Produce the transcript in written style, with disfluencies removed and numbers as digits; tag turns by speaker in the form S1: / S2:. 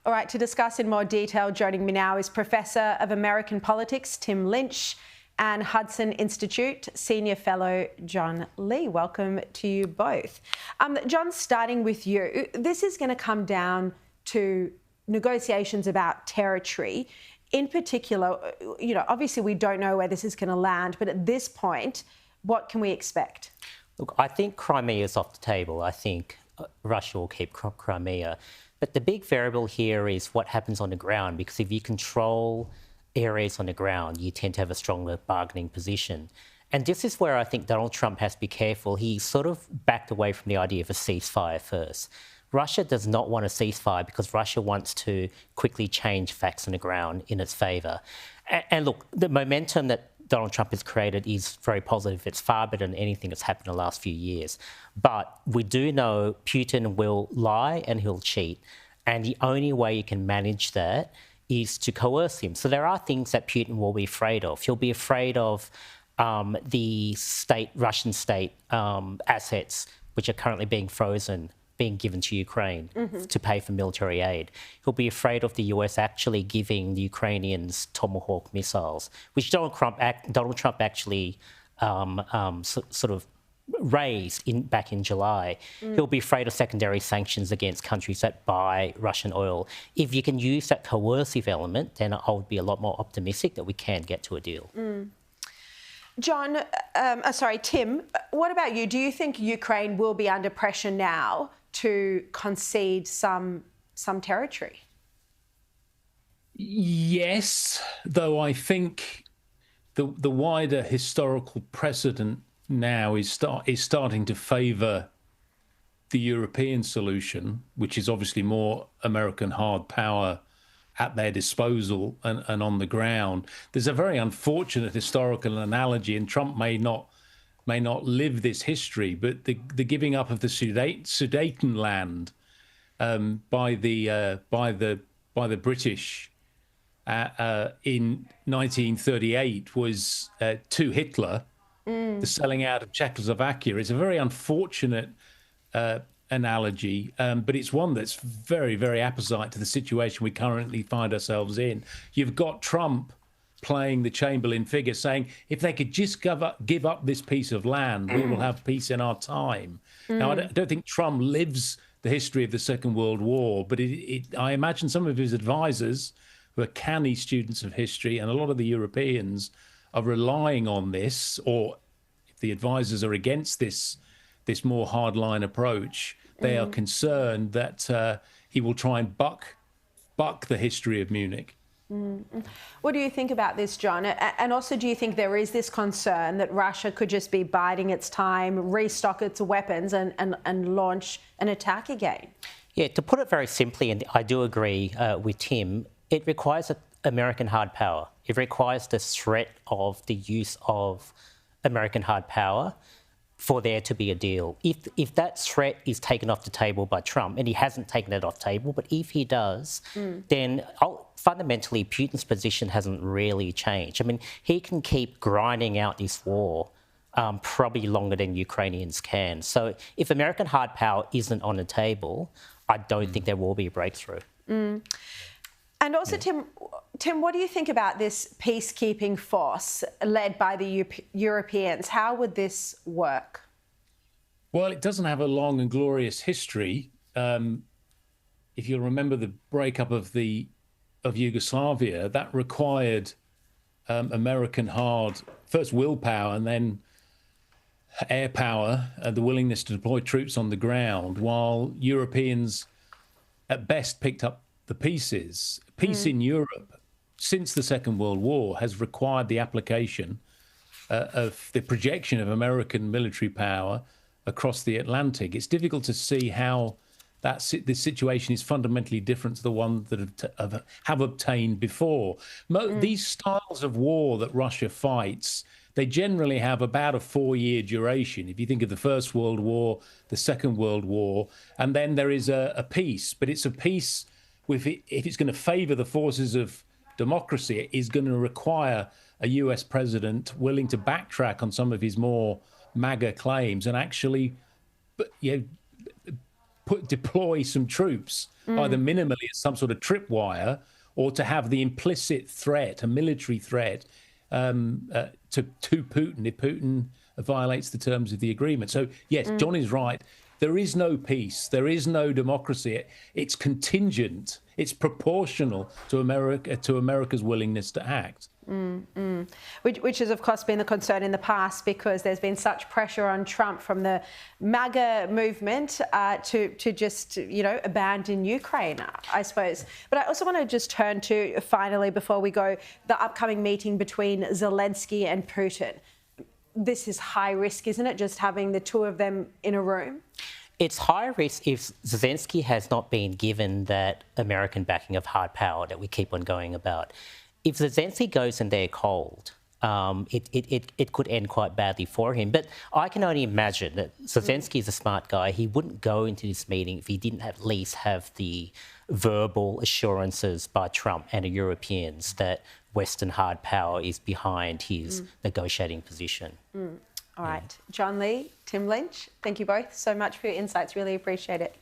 S1: All right, to discuss in more detail, joining me now is Professor of American Politics, Tim Lynch, and Hudson Institute Senior Fellow, John Lee. Welcome to you both. John, starting with you, this is going to come down to negotiations about territory. In particular, obviously we don't know where this is going to land, but at this point, what can we expect?
S2: Look, I think Crimea is off the table. I think Russia will keep Crimea. But the big variable here is what happens on the ground, because if you control areas on the ground, you tend to have a stronger bargaining position. And this is where I think Donald Trump has to be careful. He sort of backed away from the idea of a ceasefire first. Russia does not want a ceasefire because Russia wants to quickly change facts on the ground in its favour. And look, the momentum that Donald Trump has created is very positive. It's far better than anything that's happened in the last few years. But we do know Putin will lie and he'll cheat. And the only way you can manage that is to coerce him. So there are things that Putin will be afraid of. He'll be afraid of the Russian state assets, which are currently being frozen, being given to Ukraine to pay for military aid. He'll be afraid of the US actually giving the Ukrainians Tomahawk missiles, which Donald Trump actually sort of raised back in July. He'll be afraid of secondary sanctions against countries that buy Russian oil. If you can use that coercive element, then I would be a lot more optimistic that we can get to a deal.
S1: John, Tim, what about you? Do you think Ukraine will be under pressure now to concede some territory?
S3: Yes, though I think the wider historical precedent now is starting to favour the European solution, which is obviously more American hard power at their disposal and on the ground. There's a very unfortunate historical analogy, and Trump may not live this history, but the giving up of the Sudetenland by the British in 1938 was to Hitler. The selling out of Czechoslovakia is a very unfortunate analogy, but it's one that's very, very apposite to the situation we currently find ourselves in. You've got Trump playing the Chamberlain figure, saying, if they could just give up this piece of land, we will have peace in our time. Now, I don't think Trump lives the history of the Second World War, but I imagine some of his advisors, who are canny students of history, and a lot of the Europeans are relying on this, or if the advisors are against this more hardline approach, they are concerned that he will try and buck the history of Munich.
S1: What do you think about this, John? And also, do you think there is this concern that Russia could just be biding its time, restock its weapons and launch an attack again?
S2: Yeah, to put it very simply, and I do agree with Tim, it requires American hard power. It requires the threat of the use of American hard power for there to be a deal. If that threat is taken off the table by Trump, and he hasn't taken it off the table, but if he does, then fundamentally Putin's position hasn't really changed. I mean, he can keep grinding out this war probably longer than Ukrainians can. So if American hard power isn't on the table, I don't think there will be a breakthrough.
S1: And also, Tim, what do you think about this peacekeeping force led by the Europeans? How would this work?
S3: Well, it doesn't have a long and glorious history. If you'll remember the breakup of Yugoslavia, that required American first willpower and then air power, the willingness to deploy troops on the ground, while Europeans at best picked up the pieces. Peace in Europe since the Second World War has required the application of the projection of American military power across the Atlantic. It's difficult to see how this situation is fundamentally different to the one that have obtained before. These styles of war that Russia fights, they generally have about a 4-year duration. If you think of the First World War, the Second World War, and then there is a peace, but it's a peace if it's going to favour the forces of democracy, it is going to require a US president willing to backtrack on some of his more MAGA claims and actually deploy some troops, either minimally as some sort of tripwire, or to have the implicit threat, a military threat, to Putin if Putin violates the terms of the agreement. So yes, John is right. There is no peace. There is no democracy. It's contingent. It's proportional to America's willingness to act.
S1: Which has, of course, been the concern in the past, because there's been such pressure on Trump from the MAGA movement to just, abandon Ukraine, I suppose. But I also want to just turn to, finally, before we go, the upcoming meeting between Zelensky and Putin. This is high risk, isn't it, just having the two of them in a room?
S2: It's high risk if Zelensky has not been given that American backing of hard power that we keep on going about. If Zelensky goes in there cold, it could end quite badly for him. But I can only imagine that Zelensky is a smart guy. He wouldn't go into this meeting if he didn't at least have the verbal assurances by Trump and the Europeans that Western hard power is behind his negotiating position.
S1: All right. John Lee, Tim Lynch, thank you both so much for your insights. Really appreciate it.